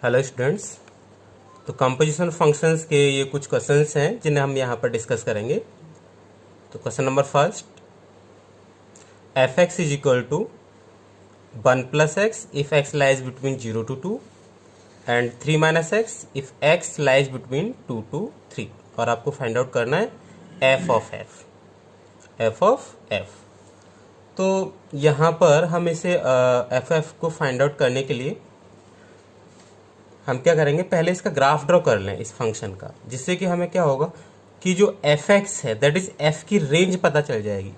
Hello students. तो composition functions के ये कुछ क्वेश्चंस हैं जिन्हें हम यहाँ पर डिस्कस करेंगे। तो question number first, F x is equal to 1+x if x lies between 0 to 2 and 3-x if x lies between 2 to 3। और आपको फाइंड आउट करना है एफ ऑफ एफ। तो यहाँ पर हम इसे एफ को फाइंड आउट करने के लिए हम क्या करेंगे, पहले इसका ग्राफ ड्रॉ कर लें इस फंक्शन का, जिससे कि हमें क्या होगा कि जो एफ एक्स है दैट इज एफ की रेंज पता चल जाएगी।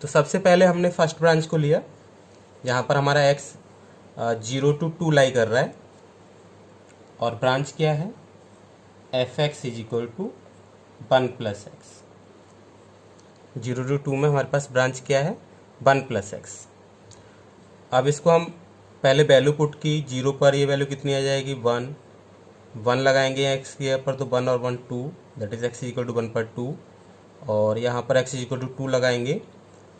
तो सबसे पहले हमने फर्स्ट ब्रांच को लिया, यहाँ पर हमारा एक्स 0 to 2 लाई कर रहा है और ब्रांच क्या है F x is equal to 1+x। 0 to 2 में हमारे पास ब्रांच क्या है 1+x। अब इसको हम पहले वैल्यू पुट की, 0 पर ये वैल्यू कितनी आ जाएगी 1 लगाएंगे एक्स की जगह पर, तो 1 और 1 2, that is X equal to 1 पर 2। और यहाँ पर एक्स इक्वल टू 2 लगाएंगे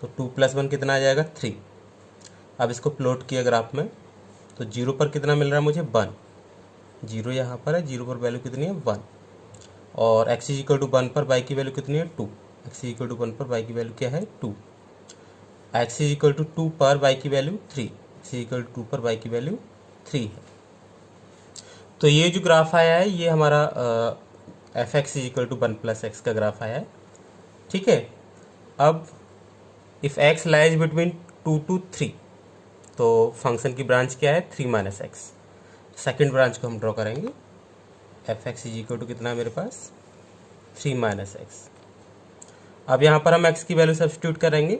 तो 2 + 1 कितना आ जाएगा 3। अब इसको प्लॉट किया ग्राफ में, तो 0 पर कितना मिल रहा है मुझे 1, 0 यहाँ पर है, 0 पर वैल्यू कितनी है 1। और एक्स इक्वल टू 1 पर वाई की वैल्यू कितनी है 2, एक्स इक्वल टू 1 पर वाई की वैल्यू क्या है 2। एक्स इक्वल टू 2 पर वाई की वैल्यू 3, इक्वल टू 2 पर y की वैल्यू 3 है। तो ये जो ग्राफ आया है ये हमारा F x equal to 1+x का ग्राफ आया है। ठीक है। अब if x lies between 2 to 3, तो फंक्शन की ब्रांच क्या है 3-x। सेकंड ब्रांच को हम ड्रॉ करेंगे, एफ एक्स इक्वल टू कितना है मेरे पास 3-x। अब यहाँ पर हम x की वैल्यू सब्स्टिट्यूट करेंगे,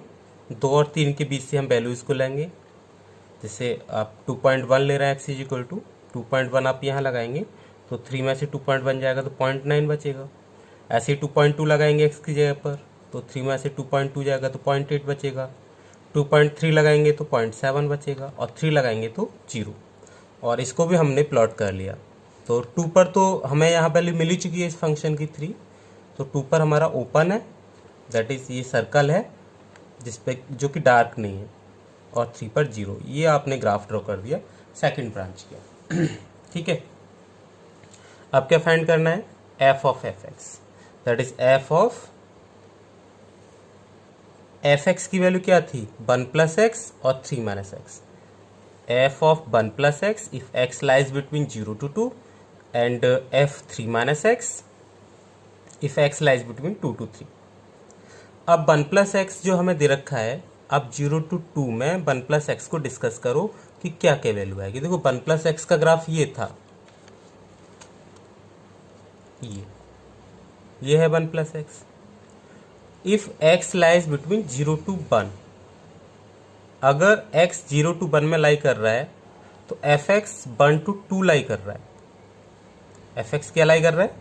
2 और 3 के बीच से हम वैल्यूज को लेंगे। जैसे आप 2.1 ले रहे हैं एक्स इक्वल टू 2.1, आप यहाँ लगाएंगे तो 3 में से 2.1 जाएगा तो 0.9 बचेगा। ऐसे ही 2.2 लगाएंगे एक्स की जगह पर, तो 3 में से 2.2 जाएगा तो 0.8 बचेगा। 2.3 लगाएंगे तो 0.7 बचेगा और 3 लगाएंगे तो 0। और इसको भी हमने प्लॉट कर लिया। तो 2 पर तो हमें यहाँ वैल्यू मिल ही चुकी है इस फंक्शन की 3, तो 2 पर हमारा ओपन है, दैट इज़ ये सर्कल है जिसपे जो कि डार्क नहीं है, और 3 पर 0। ये आपने ग्राफ ड्रॉ कर दिया सेकंड ब्रांच का। ठीक है। अब क्या फाइंड करना है F of F x, that is F of F X की वैल्यू क्या थी 1+x और 3-x। F of 1+x if x lies between 0 to 2 and F 3-x if x lies between 2 to 3। अब 1+x जो हमें दे रखा है, अब 0 to 2 में 1+x को डिस्कस करो कि क्या क्या वैल्यू आएगी। देखो 1+x का ग्राफ ये था, ये है 1+x। If x lies between 0 to 1, अगर x 0 to 1 में लाई कर रहा है तो एफ एक्स 1 to 2 लाई कर रहा है। एफ एक्स क्या लाई कर रहा है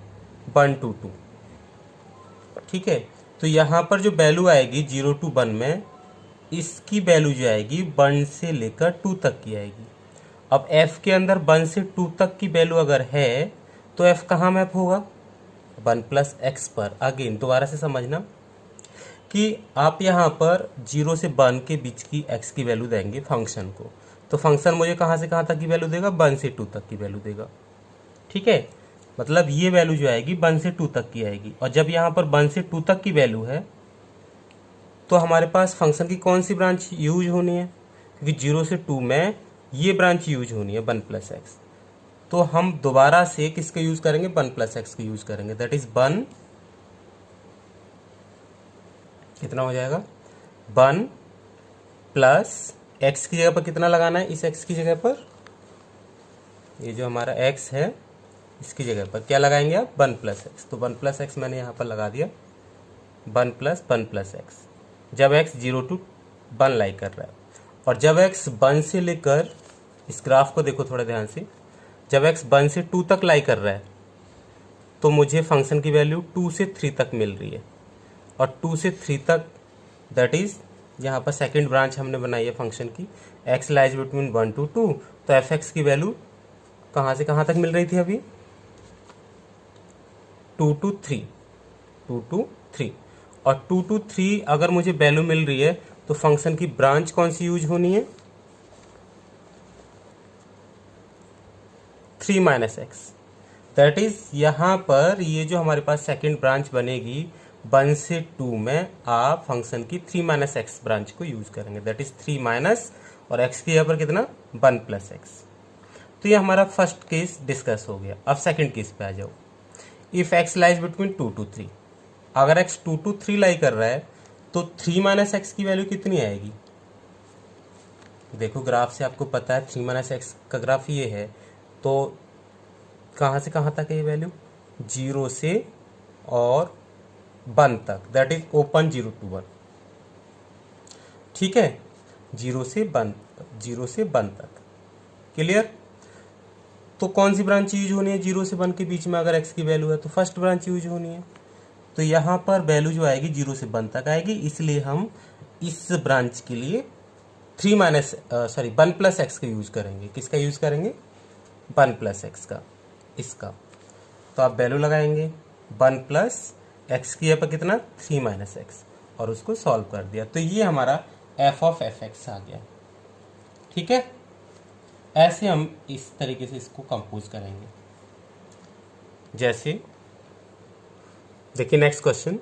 1 to 2। ठीक है। तो यहाँ पर जो वैल्यू आएगी 0 to 1 में, इसकी वैल्यू जो आएगी 1 से लेकर 2 तक की आएगी। अब f के अंदर 1 से 2 तक की वैल्यू अगर है तो f कहाँ मैप होगा 1+x पर। अगेन दोबारा से समझना कि आप यहाँ पर 0 से 1 के बीच की x की वैल्यू देंगे फंक्शन को, तो फंक्शन मुझे कहाँ से कहाँ तक की वैल्यू देगा 1 से 2 तक की वैल्यू देगा। ठीक है। मतलब ये वैल्यू जो आएगी 1 से 2 तक की आएगी। और जब यहाँ पर 1 से 2 तक की वैल्यू है तो हमारे पास फंक्शन की कौन सी ब्रांच यूज होनी है, क्योंकि 0 से 2 में ये ब्रांच यूज होनी है 1+x। तो हम दोबारा से किसका यूज करेंगे 1+x का यूज करेंगे, दैट इज 1, कितना हो जाएगा 1 प्लस x की जगह पर कितना लगाना है, इस x की जगह पर ये जो हमारा x है इसकी जगह पर क्या लगाएंगे आप 1+x। तो 1+x मैंने यहाँ पर लगा दिया, 1 + 1+x। जब x 0 to 1 लाई कर रहा है, और जब x 1 से लेकर, इस ग्राफ को देखो थोड़ा ध्यान से, जब x 1 से 2 तक लाई कर रहा है तो मुझे फंक्शन की वैल्यू 2 से 3 तक मिल रही है। और 2 से 3 तक दैट इज यहाँ पर सेकंड ब्रांच हमने बनाई है फंक्शन की, x लाइज बिटवीन 1 to 2, तो एफ एक्स की वैल्यू कहाँ से कहाँ तक मिल रही थी अभी 2 to 3। और 2 to 3 अगर मुझे वैल्यू मिल रही है तो फंक्शन की ब्रांच कौन सी यूज होनी है 3 माइनस एक्स। दैट इज यहाँ पर ये जो हमारे पास सेकेंड ब्रांच बनेगी 1 से 2 में आप फंक्शन की 3 माइनस एक्स ब्रांच को यूज करेंगे। दैट इज 3 माइनस और एक्स के यहाँ पर कितना 1 प्लस एक्स। तो ये हमारा फर्स्ट केस डिस्कस हो गया। अब सेकेंड केस पे आ जाओ। If x lies between 2 to 3, अगर एक्स 2 to 3 लाई कर रहा है तो 3 माइनस एक्स की वैल्यू कितनी आएगी? देखो ग्राफ से आपको पता है 3 माइनस एक्स का ग्राफ ये है, तो कहाँ से कहाँ तक है ये वैल्यू? 0 से और 1 तक। That is open 0 to 1। ठीक है, 0 से 1 तक। क्लियर? तो कौन सी ब्रांच यूज होनी है 0 से 1 के बीच में? अगर एक्स की वैल्यू है तो फर्स्ट ब्रांच यूज होनी है। तो यहाँ पर वैल्यू जो आएगी 0 से 1 तक आएगी, इसलिए हम इस ब्रांच के लिए 1 प्लस एक्स का यूज करेंगे। किसका यूज करेंगे? 1 प्लस एक्स का, इसका। तो आप वैल्यू लगाएंगे 1 प्लस एक्स की यहाँ पर कितना 3 माइनस एक्स, और उसको सॉल्व कर दिया। तो ये हमारा एफ ऑफ एफ एक्स आ गया। ठीक है, ऐसे हम इस तरीके से इसको कंपोज करेंगे। जैसे देखिए नेक्स्ट क्वेश्चन,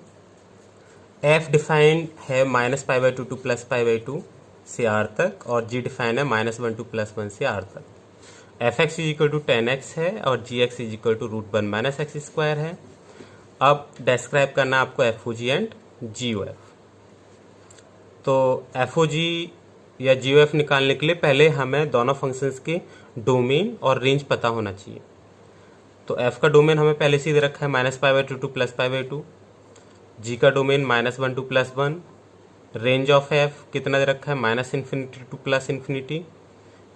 एफ डिफाइंड है -π/2 to +π/2 से आर तक, और जी डिफाइन है -1 to +1 से आर तक। F x is equal to 10x है और G X is equal to √1 - x² है। अब डिस्क्राइब करना आपको F O G and G O F. तो एफ ओ जी या जी ओ एफ निकालने के लिए पहले हमें दोनों फंक्शंस के डोमेन और रेंज पता होना चाहिए। तो एफ का डोमेन हमें पहले से ही दे रखा है -π/2 to +π/2, जी का domain -1 to +1, range of F कितना दे रखा है -∞ to +∞,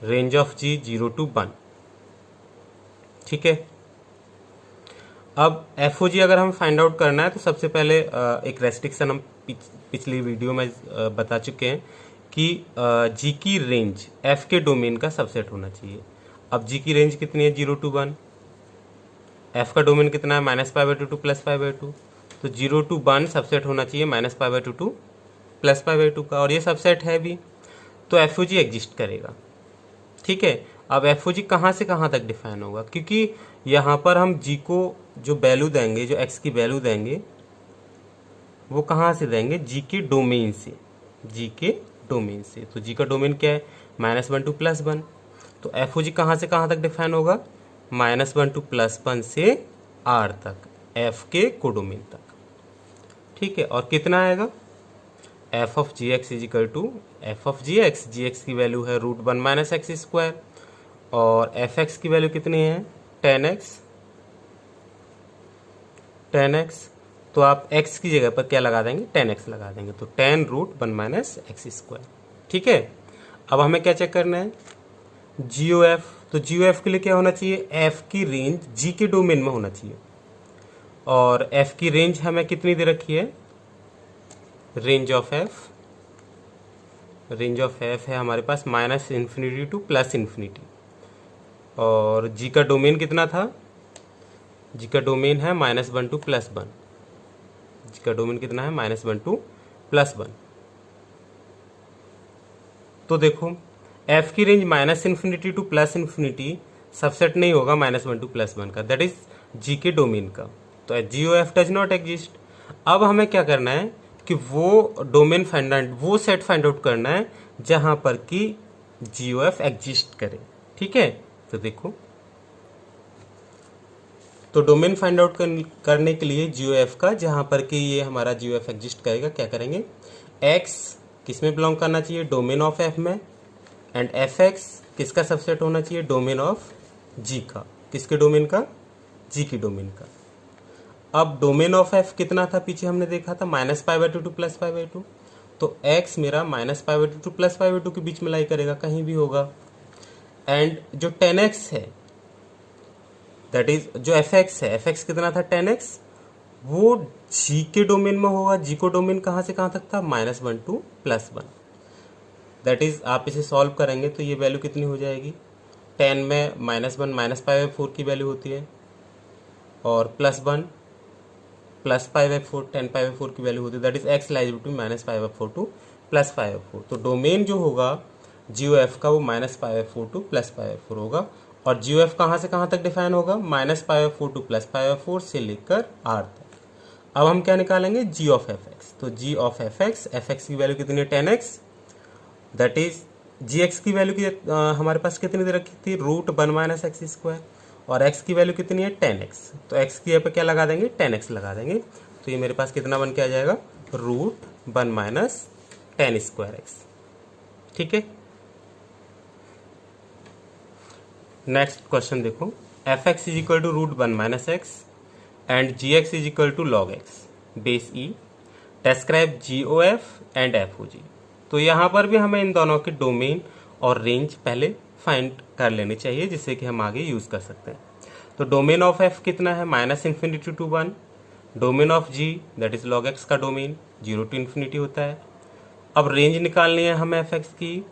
range of G 0 to 1। ठीक है, अब एफ ओ जी अगर हमें फाइंड आउट करना है तो सबसे पहले एक रेस्ट्रिक्शन हम पिछली वीडियो में बता चुके हैं कि जी की रेंज एफ के डोमेन का सबसेट होना चाहिए। अब जी की रेंज कितनी है 0 to 1, एफ का डोमेन कितना है -π/2 to +π/2, तो 0 to 1 सबसेट होना चाहिए -π/2 to +π/2 का, और ये सबसेट है भी, तो एफ ओ जी एग्जिस्ट करेगा। ठीक है, अब एफ ओ जी कहाँ से कहाँ तक डिफाइन होगा? क्योंकि यहाँ पर हम जी को जो वैल्यू देंगे, जो एक्स की वैल्यू देंगे, वो कहाँ से देंगे? जी के डोमेन से, जी के डोमेन से। तो जी का डोमेन क्या है -1 to +1, तो एफ ओ जी कहाँ से कहाँ तक डिफाइन होगा? -1 to +1 से आर तक, एफ के कोडोमेन तक। ठीक है, और कितना आएगा? F of G X is equal to F of G X, G X की वैल्यू है √1 - x², और एफ एक्स की वैल्यू कितनी है 10x। तो आप x की जगह पर क्या लगा देंगे? 10x लगा देंगे, तो 10√1 - x²। ठीक है, अब हमें क्या चेक करना है? जी ओ एफ। तो जी ओ एफ के लिए क्या होना चाहिए? एफ की रेंज जी के डोमेन में होना चाहिए, और एफ की रेंज हमें कितनी दे रखी है? रेंज ऑफ एफ है हमारे पास -∞ to +∞, और जी का डोमेन कितना था? जी का डोमेन है -1 to +1, जी का डोमेन कितना है -1 to +1। तो देखो एफ की रेंज -∞ to +∞ सबसेट नहीं होगा -1 to +1 का, दैट इज जी के डोमेन का, तो G O F does not exist. अब हमें क्या करना है कि वो डोमेन वो सेट फाइंड आउट करना है जहां पर कि जी ओ एफ एग्जिस्ट करे। ठीक है, तो देखो, तो डोमेन फाइंड आउट करने के लिए जी ओ एफ का, जहां पर कि ये हमारा जी ओ एफ एग्जिस्ट करेगा, क्या करेंगे? एक्स किस में बिलोंग करना चाहिए? डोमेन ऑफ एफ में, एंड एफ एक्स किसका सबसेट होना चाहिए? डोमेन ऑफ जी का। किसके डोमेन का? जी की डोमेन का। अब डोमेन ऑफ एफ कितना था? पीछे हमने देखा था -π/2 to +π/2, तो x मेरा -π/2 to +π/2 के बीच में लाई करेगा, कहीं भी होगा। एंड जो 10x है, दैट इज जो fx है, fx कितना था 10x, वो g के डोमेन में होगा। g को डोमेन कहाँ से कहाँ तक था? -1 to +1। दैट इज आप इसे सॉल्व करेंगे तो ये वैल्यू कितनी हो जाएगी? 10 में -1 -π/4 की वैल्यू होती है, और +1 +π/4 10π/4 की वैल्यू होती है, that is x lies between -π/4 to +π/4। तो डोमेन जो होगा जी ओ एफ का वो -π/4 to +π/4 होगा, और जी एफ कहाँ से कहाँ तक डिफाइन होगा, -π/4 टू +π/4 से लेकर r तक। अब हम क्या निकालेंगे, जी ऑफ एफ एक्स। तो जी ऑफ एफ एक्स की वैल्यू कितनी है 10x, that is G X की वैल्यू हमारे पास कितनी दे रखी थी, √1 - x², और x की वैल्यू कितनी है 10x। तो x की पे क्या लगा देंगे, 10x लगा देंगे। तो ये मेरे पास कितना बन के आ जाएगा, √1 - 10²x। ठीक है, नेक्स्ट क्वेश्चन देखो, F x is equal to √1 - x एंड G X is equal to log x base E, describe G O F and F O G. तो यहाँ पर भी हमें इन दोनों के डोमेन और रेंज पहले फाइंड कर लेनी चाहिए, जिससे कि हम आगे यूज़ कर सकते हैं। तो डोमेन ऑफ एफ कितना है, -∞ to 1। Domain of g that is log x का डोमेन 0 to ∞ होता है। अब रेंज निकालनी है हमें एफ एक्स की,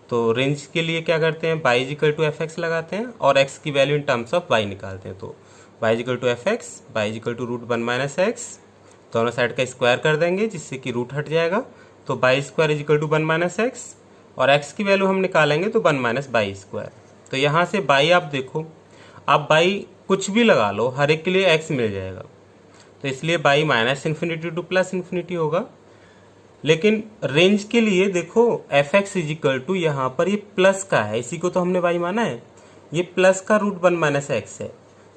तो रेंज के लिए क्या करते हैं, y equal to f x लगाते हैं और x की value in terms of y निकालते हैं। तो y equal to f x, y equal to √1 - x, दोनों साइड का स्क्वायर कर देंगे जिससे कि रूट हट जाएगा। तो y² is equal to 1 - x, और x की वैल्यू हम निकालेंगे तो 1 - y²। तो यहाँ से y आप देखो, आप y कुछ भी लगा लो, हर एक के लिए x मिल जाएगा। तो इसलिए y -∞ to +∞ होगा। लेकिन रेंज के लिए देखो F x is equal to, यहाँ पर ये प्लस का है, इसी को तो हमने y माना है, ये प्लस का √1 - x है।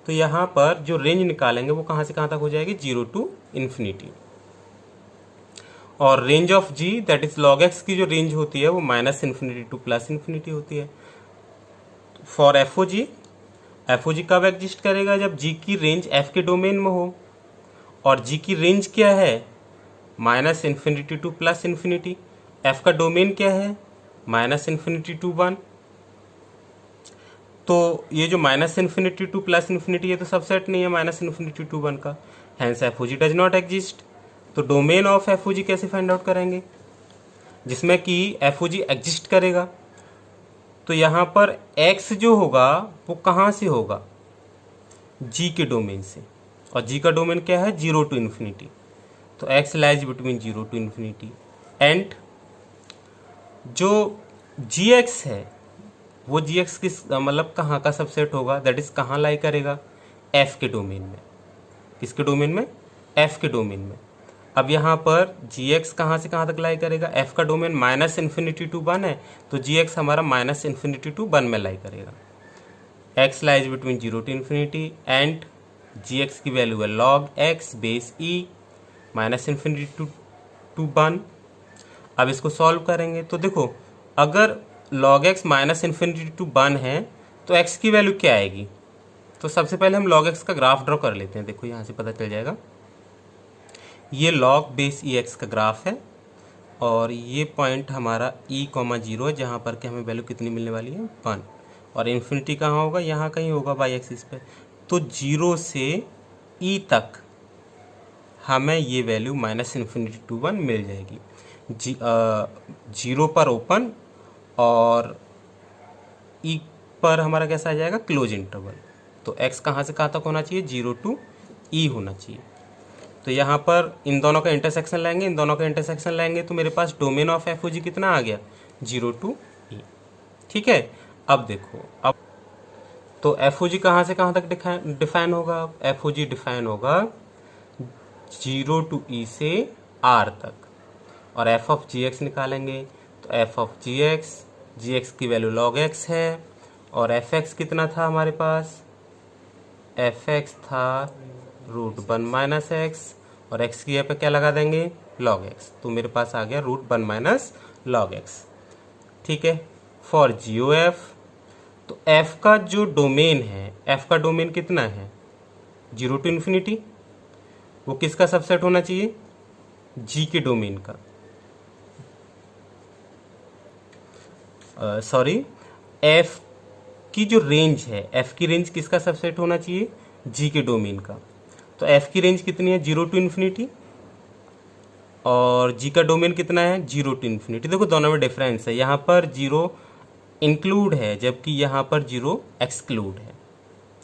तो यहाँ पर जो रेंज निकालेंगे वो कहाँ से कहाँ तक हो जाएगी, 0 to ∞। और range of g that is log x की जो रेंज होती है वो -∞ to +∞ होती है। फॉर एफ ओ जी कब एग्जिस्ट करेगा, जब g की रेंज f के डोमेन में हो, और g की रेंज क्या है, -∞ to +∞। f का डोमेन क्या है, -∞ to 1। तो ये जो -∞ to +∞, ये तो सबसेट नहीं है -∞ to 1 का, hence f O g does not exist. तो domain of f O g कैसे फाइंड आउट करेंगे, जिसमें कि एफ ओ जी एग्जिस्ट करेगा। तो यहाँ पर x जो होगा वो कहाँ से होगा, g के डोमेन से, और g का डोमेन क्या है, 0 to ∞। तो x lies between 0 to ∞। And जो gx है वो gx किस मतलब कहाँ का सबसेट होगा, दैट इज कहाँ लाई करेगा, f के डोमेन में। किसके डोमेन में, f के डोमेन में। अब यहाँ पर gx कहाँ से कहाँ तक लाई करेगा, f का डोमेन -∞ to 1 है, तो gx हमारा -∞ to 1 में लाई करेगा। x lies between 0 to ∞, and gx की वैल्यू है log x base e, -∞ to 1। अब इसको सॉल्व करेंगे तो देखो, अगर log x -∞ to 1 है तो x की वैल्यू क्या आएगी। तो सबसे पहले हम log x का ग्राफ ड्रॉ कर लेते हैं। देखो यहाँ से पता चल जाएगा, ये log बेस ई एक्स का ग्राफ है, और ये पॉइंट हमारा e, 0 है, जहाँ पर कि हमें वैल्यू कितनी मिलने वाली है 1, और इन्फिनिटी कहाँ होगा, यहाँ कहीं होगा y एक्सिस पे। तो 0 से e तक हमें ये वैल्यू -∞ to 1 मिल जाएगी। 0 पर ओपन और e पर हमारा कैसा आ जाएगा, क्लोज इंटरवल। तो x कहाँ से कहाँ तक होना चाहिए, 0 to e होना चाहिए। तो यहाँ पर इन दोनों का इंटरसेक्शन लेंगे, इन दोनों का इंटरसेक्शन लेंगे, तो मेरे पास डोमेन ऑफ एफ ओ जी कितना आ गया, 0 to e। ठीक है, अब देखो, अब तो एफ ओ जी कहाँ से कहाँ तक डिफाइन होगा, एफ ओ जी डिफाइन होगा 0 to e से r तक। और एफ ऑफ जी एक्स निकालेंगे, तो एफ ऑफ जी एक्स की वैल्यू log x है, और एफ एक्स कितना था हमारे पास, एफ एक्स था √1 - x, और x की पे क्या लगा देंगे, log x। तो मेरे पास आ गया √1 - log x। ठीक है, फॉर जी ओ एफ, तो f का जो डोमेन है, f का डोमेन कितना है, 0 to ∞, वो किसका सबसेट होना चाहिए, g के डोमेन का, सॉरी f की जो रेंज है, f की रेंज किसका सबसेट होना चाहिए, g के डोमेन का। तो f की रेंज कितनी है, 0 to ∞, और g का डोमेन कितना है, 0 to ∞। देखो दोनों में डिफरेंस है, यहाँ पर 0 इंक्लूड है जबकि यहाँ पर 0 एक्सक्लूड है।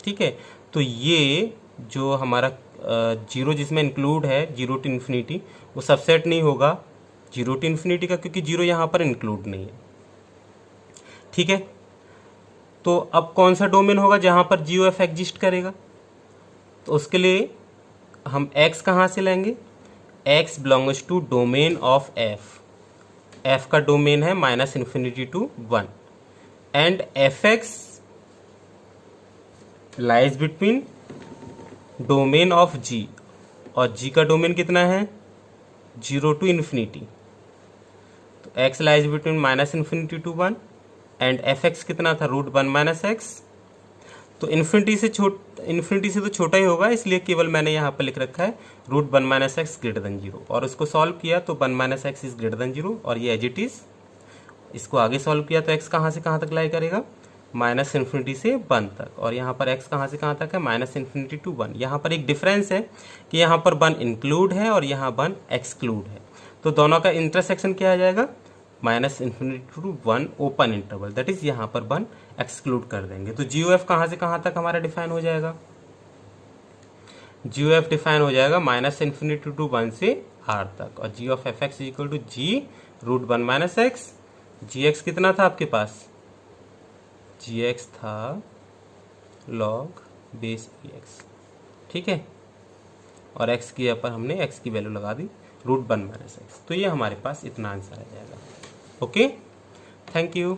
ठीक है, तो ये जो हमारा 0 जिसमें इंक्लूड है 0 to ∞, वो सबसेट नहीं होगा 0 to ∞ का, क्योंकि 0 यहाँ पर इंक्लूड नहीं है। ठीक है, तो अब कौन सा डोमेन होगा जहां पर जी एफ एग्जिस्ट करेगा? तो उसके लिए हम x कहाँ से लेंगे? x belongs to domain of f का डोमेन है -∞ to 1 and fx lies between domain of g, और g का डोमेन कितना है? 0 to ∞. तो x lies between -∞ to 1 and fx कितना था? √1 - x. तो इन्फिनिटी से तो छोटा ही होगा, इसलिए केवल मैंने यहाँ पर लिख रखा है √1 - x ग्रेटर देन 0, और उसको सॉल्व किया तो 1 - x इज ग्रेटर देन 0, और ये एज इट इज। इसको आगे सॉल्व किया तो x कहाँ से कहाँ तक लाई करेगा? -∞ से 1 तक, और यहाँ पर x कहाँ से कहाँ तक है? -∞ to 1। यहाँ पर एक डिफरेंस है कि यहाँ पर 1 इंक्लूड है और यहाँ 1 एक्सक्लूड है, तो दोनों का इंटरसेक्शन क्या आ जाएगा? -∞ to 1 open interval, that is यहाँ पर 1 एक्सक्लूड कर देंगे। तो GOF कहाँ से कहाँ तक हमारा डिफाइन हो जाएगा? GOF डिफाइन हो जाएगा -∞ to 1 से R तक, और G of fx equal to G √1 - x। gx कितना था आपके पास? gx था log बेस px, ठीक है, और x की यहाँ पर हमने x की वैल्यू लगा दी √1 - x। तो ये हमारे पास इतना आंसर आ जाएगा। Okay, thank you.